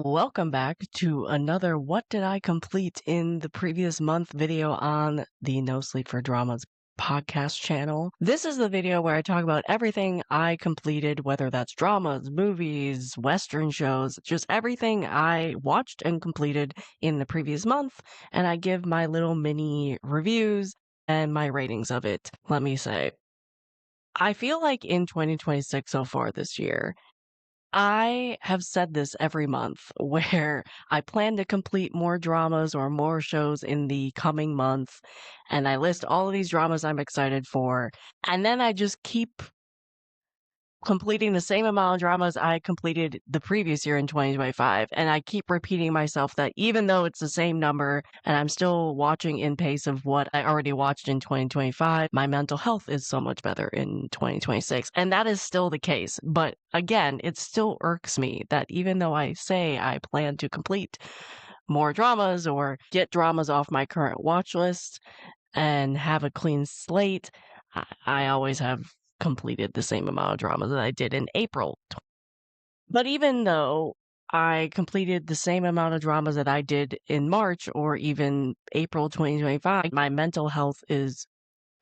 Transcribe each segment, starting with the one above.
Welcome back to another What Did I Complete in the Previous Month video on the No Sleep for Dramas podcast channel. This is the video where I talk about everything I completed, whether that's dramas, movies, Western shows, just everything I watched and completed in the previous month, and I give my little mini reviews and my ratings of it. Let me say, I feel like in 2026 so far this year, I have said this every month where I plan to complete more dramas or more shows in the coming month, and I list all of these dramas I'm excited for, and then I just keep completing the same amount of dramas I completed the previous year in 2025, and I keep repeating myself that even though it's the same number and I'm still watching in pace of what I already watched in 2025, my mental health is so much better in 2026, and that is still the case. But again, it still irks me that even though I say I plan to complete more dramas or get dramas off my current watch list and have a clean slate, I always have completed the same amount of dramas that I did in April. But even though I completed the same amount of dramas that I did in March or even April 2025, my mental health is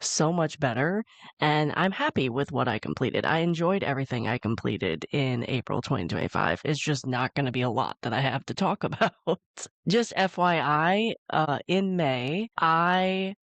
so much better, and I'm happy with what I completed. I enjoyed everything I completed in April 2025. It's just not going to be a lot that I have to talk about. Just FYI, in May, I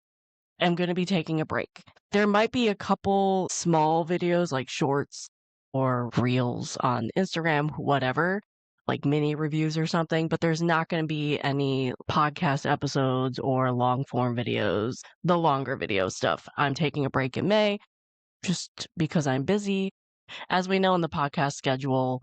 am going to be taking a break. There might be a couple small videos like shorts or reels on Instagram, whatever, like mini reviews or something, but there's not going to be any podcast episodes or long form videos, the longer video stuff. I'm taking a break in May just because I'm busy. As we know in the podcast schedule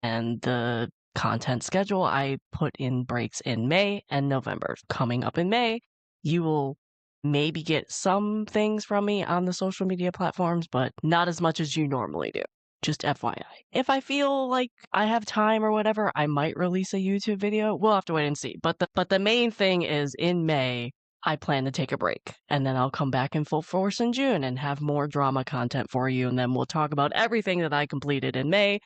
and the content schedule, I put in breaks in May and November. Coming up in May, you will maybe get some things from me on the social media platforms, but not as much as you normally do. Just FYI. If I feel like I have time or whatever, I might release a YouTube video. We'll have to wait and see. But the main thing is in May, I plan to take a break, and then I'll come back in full force in June and have more drama content for you, and then we'll talk about everything that I completed in May.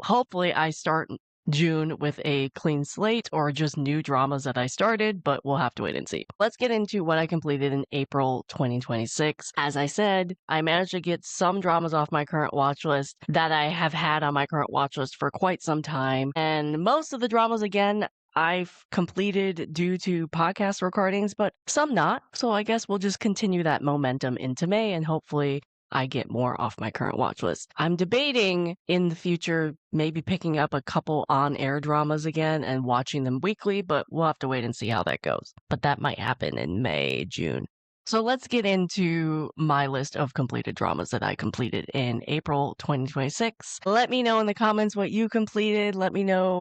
Hopefully, I start June with a clean slate or just new dramas that I started, but we'll have to wait and see. Let's get into what I completed in April 2026. As I said, I managed to get some dramas off my current watch list that I have had on my current watch list for quite some time, and most of the dramas, again, I've completed due to podcast recordings, but some not. So I guess we'll just continue that momentum into May and hopefully I get more off my current watch list. I'm debating in the future maybe picking up a couple on-air dramas again and watching them weekly, but we'll have to wait and see how that goes. But that might happen in May, June. So let's get into my list of completed dramas that I completed in April 2026. Let me know in the comments what you completed. Let me know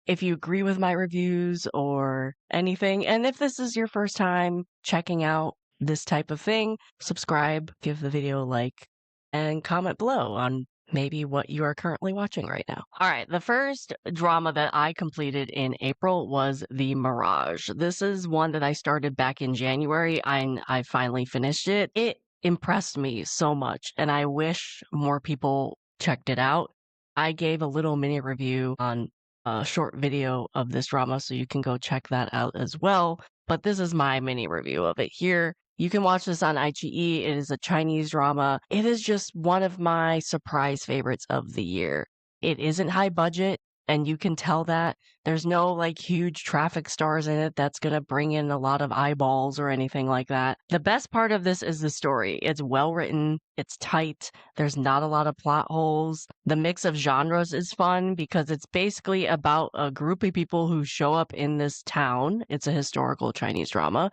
if you agree with my reviews or anything. And if this is your first time checking out this type of thing, subscribe, give the video a like, and comment below on maybe what you are currently watching right now. All right, the first drama that I completed in April was the Mirage. This is one that I started back in January, and I finally finished it. It impressed me so much, and I wish more people checked it out. I gave a little mini review on a short video of this drama, so you can go check that out as well. But this is my mini review of it here. You can watch this on iQIYI. It is a Chinese drama. It is just one of my surprise favorites of the year. It isn't high budget, and you can tell that. There's no like huge traffic stars in it that's gonna bring in a lot of eyeballs or anything like that. The best part of this is the story. It's well written, it's tight, there's not a lot of plot holes. The mix of genres is fun because it's basically about a group of people who show up in this town. It's a historical Chinese drama.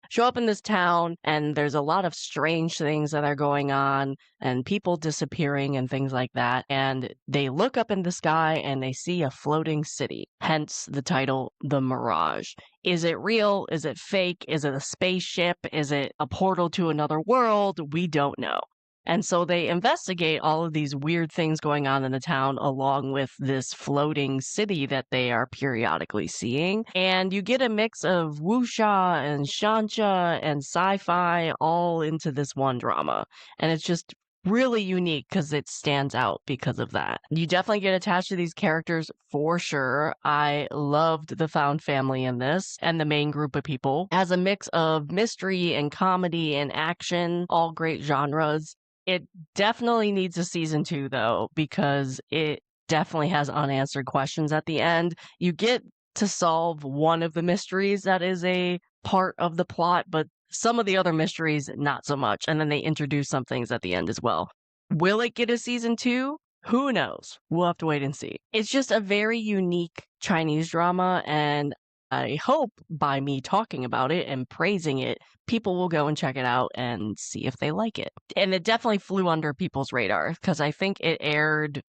Show up in this town, and there's a lot of strange things that are going on and people disappearing and things like that. And they look up in the sky and they see a floating city, hence the title, The Mirage. Is it real? Is it fake? Is it a spaceship? Is it a portal to another world? We don't know. And so they investigate all of these weird things going on in the town along with this floating city that they are periodically seeing. And you get a mix of wuxia and shanxia and sci-fi all into this one drama. And it's just really unique because it stands out because of that. You definitely get attached to these characters for sure. I loved the found family in this and the main group of people as a mix of mystery and comedy and action, all great genres. It definitely needs a season 2 though, because it definitely has unanswered questions at the end. You get to solve one of the mysteries that is a part of the plot, but some of the other mysteries, not so much. And then they introduce some things at the end as well. Will it get a season 2? Who knows? We'll have to wait and see. It's just a very unique Chinese drama, and I hope by me talking about it and praising it, people will go and check it out and see if they like it. And it definitely flew under people's radar because I think it aired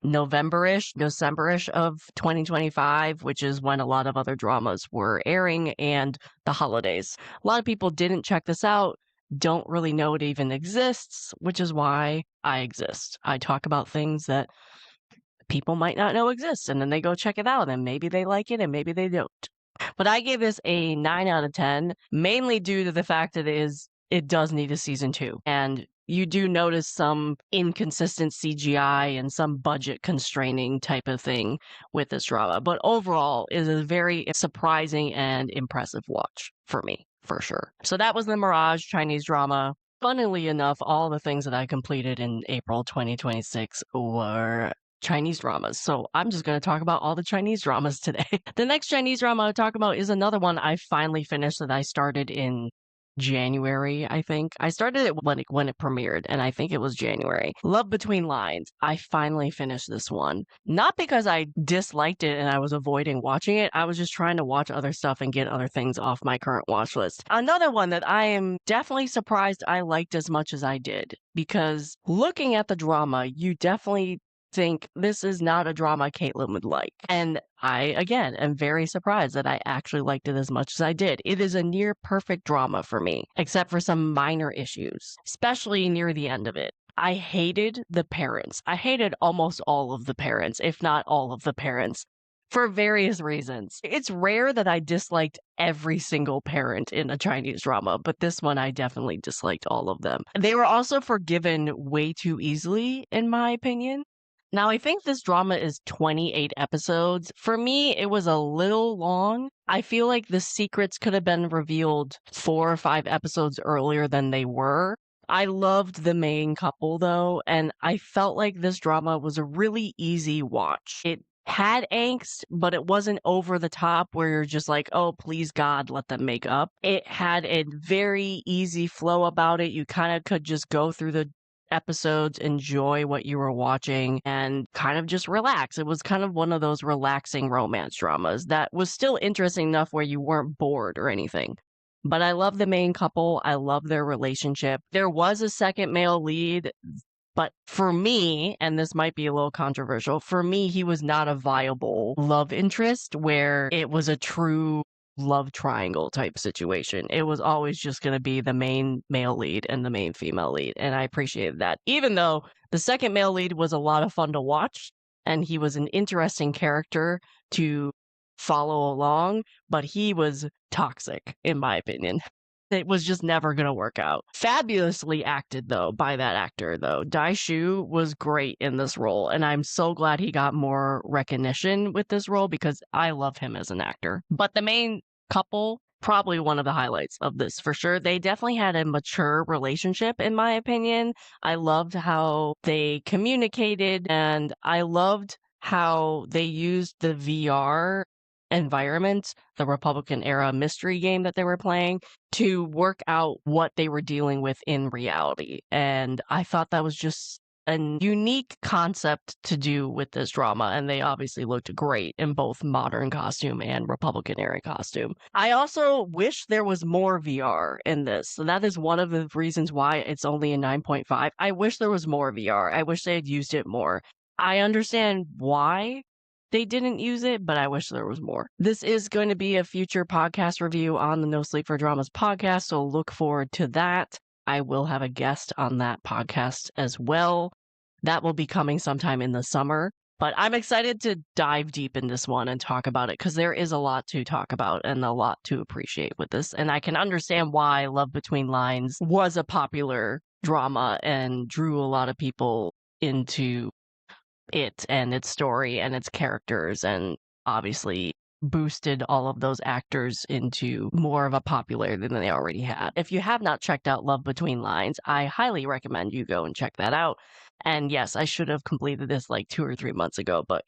December-ish of 2025, which is when a lot of other dramas were airing, and the holidays. A lot of people didn't check this out, don't really know it even exists, which is why I exist. I talk about things that people might not know exist, and then they go check it out, and maybe they like it, and maybe they don't. But I gave this a 9 out of 10, mainly due to the fact that it does need a season 2. And you do notice some inconsistent CGI and some budget constraining type of thing with this drama. But overall, it is a very surprising and impressive watch for me, for sure. So that was the Mirage Chinese drama. Funnily enough, all the things that I completed in April 2026 were Chinese dramas. So I'm just going to talk about all the Chinese dramas today. The next Chinese drama I'll talk about is another one I finally finished that I started in January, I think. I started it when it premiered, and I think it was January. Love Between Lines. I finally finished this one. Not because I disliked it and I was avoiding watching it. I was just trying to watch other stuff and get other things off my current watch list. Another one that I am definitely surprised I liked as much as I did, because looking at the drama, you definitely think this is not a drama Caitlin would like. And I, again, am very surprised that I actually liked it as much as I did. It is a near perfect drama for me, except for some minor issues, especially near the end of it. I hated the parents. I hated almost all of the parents, if not all of the parents, for various reasons. It's rare that I disliked every single parent in a Chinese drama, but this one I definitely disliked all of them. They were also forgiven way too easily, in my opinion. Now, I think this drama is 28 episodes. For me, it was a little long. I feel like the secrets could have been revealed 4 or 5 episodes earlier than they were. I loved the main couple, though, and I felt like this drama was a really easy watch. It had angst, but it wasn't over the top where you're just like, oh, please God, let them make up. It had a very easy flow about it. You kind of could just go through the episodes, enjoy what you were watching, and kind of just relax. It was kind of one of those relaxing romance dramas that was still interesting enough where you weren't bored or anything. But I love the main couple. I love their relationship. There was a second male lead, but for me, and this might be a little controversial, for me, he was not a viable love interest where it was a true love triangle type situation. It was always just going to be the main male lead and the main female lead, and I appreciated that. Even though the second male lead was a lot of fun to watch, and he was an interesting character to follow along, but he was toxic, in my opinion. It was just never going to work out. Fabulously acted, though, by that actor, though. Dai Shu was great in this role, and I'm so glad he got more recognition with this role because I love him as an actor. But the main couple, probably one of the highlights of this for sure. They definitely had a mature relationship, in my opinion. I loved how they communicated, and I loved how they used the VR environment, the Republican era mystery game that they were playing, to work out what they were dealing with in reality. And I thought that was just a unique concept to do with this drama, and they obviously looked great in both modern costume and Republican era costume. I also wish there was more VR in this, so that is one of the reasons why it's only a 9.5. I wish there was more VR. I wish they had used it more. I understand why they didn't use it, but I wish there was more. This is going to be a future podcast review on the No Sleep for Dramas podcast, so look forward to that. I will have a guest on that podcast as well. That will be coming sometime in the summer. But I'm excited to dive deep in this one and talk about it because there is a lot to talk about and a lot to appreciate with this. And I can understand why Love Between Lines was a popular drama and drew a lot of people into it and its story and its characters, and obviously boosted all of those actors into more of a popularity than they already had. If you have not checked out Love Between Lines, I highly recommend you go and check that out. And yes, I should have completed this like 2 or 3 months ago, but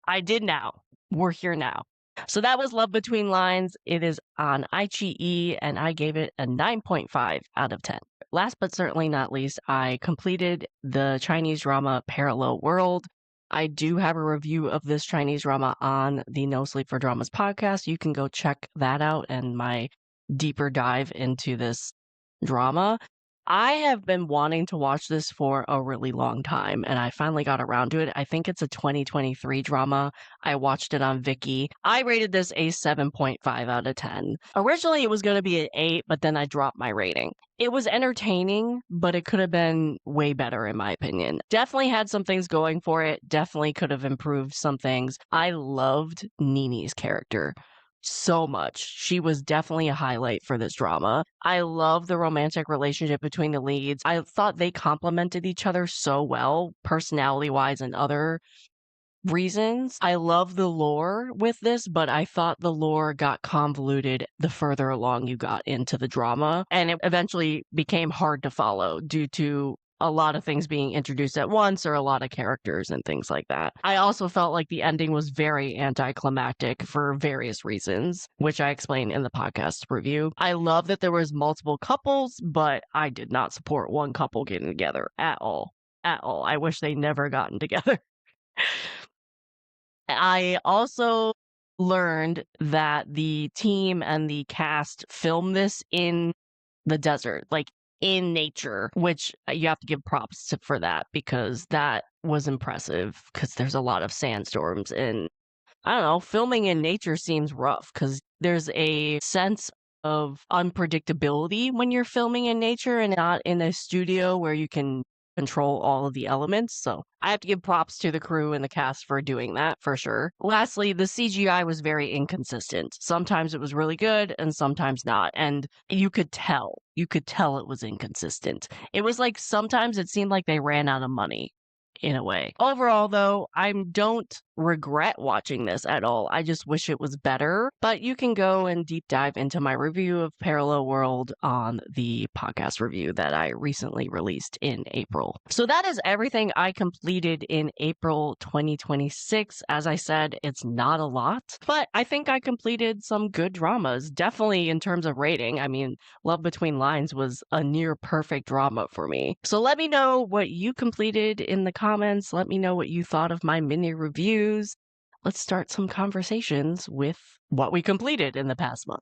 I did now. We're here now. So that was Love Between Lines. It is on iQIYI, and I gave it a 9.5 out of 10. Last but certainly not least, I completed the Chinese drama Parallel World. I do have a review of this Chinese drama on the No Sleep for Dramas podcast. You can go check that out and my deeper dive into this drama. I have been wanting to watch this for a really long time, and I finally got around to it. I think it's a 2023 drama. I watched it on Viki. I rated this a 7.5 out of 10. Originally, it was going to be an 8, but then I dropped my rating. It was entertaining, but it could have been way better, in my opinion. Definitely had some things going for it. Definitely could have improved some things. I loved Nini's character so much. She was definitely a highlight for this drama. I love the romantic relationship between the leads. I thought they complemented each other so well, personality-wise and other reasons. I love the lore with this, but I thought the lore got convoluted the further along you got into the drama, and it eventually became hard to follow due to a lot of things being introduced at once or a lot of characters and things like that. I also felt like the ending was very anticlimactic for various reasons, which I explained in the podcast review. I love that there was multiple couples, but I did not support one couple getting together at all. At all. I wish they never gotten together. I also learned that the team and the cast filmed this in the desert, like in nature, which you have to give props for that because that was impressive because there's a lot of sandstorms and I don't know, filming in nature seems rough because there's a sense of unpredictability when you're filming in nature and not in a studio where you can control all of the elements. So I have to give props to the crew and the cast for doing that for sure. Lastly, the CGI was very inconsistent. Sometimes it was really good and sometimes not. And you could tell it was inconsistent. It was like sometimes it seemed like they ran out of money in a way. Overall, though, I don't regret watching this at all. I just wish it was better. But you can go and deep dive into my review of Parallel World on the podcast review that I recently released in April. So that is everything I completed in April 2026. As I said, it's not a lot, but I think I completed some good dramas. Definitely in terms of rating. I mean, Love Between Lines was a near perfect drama for me. So let me know what you completed in the comments. Let me know what you thought of my mini reviews. Let's start some conversations with what we completed in the past month.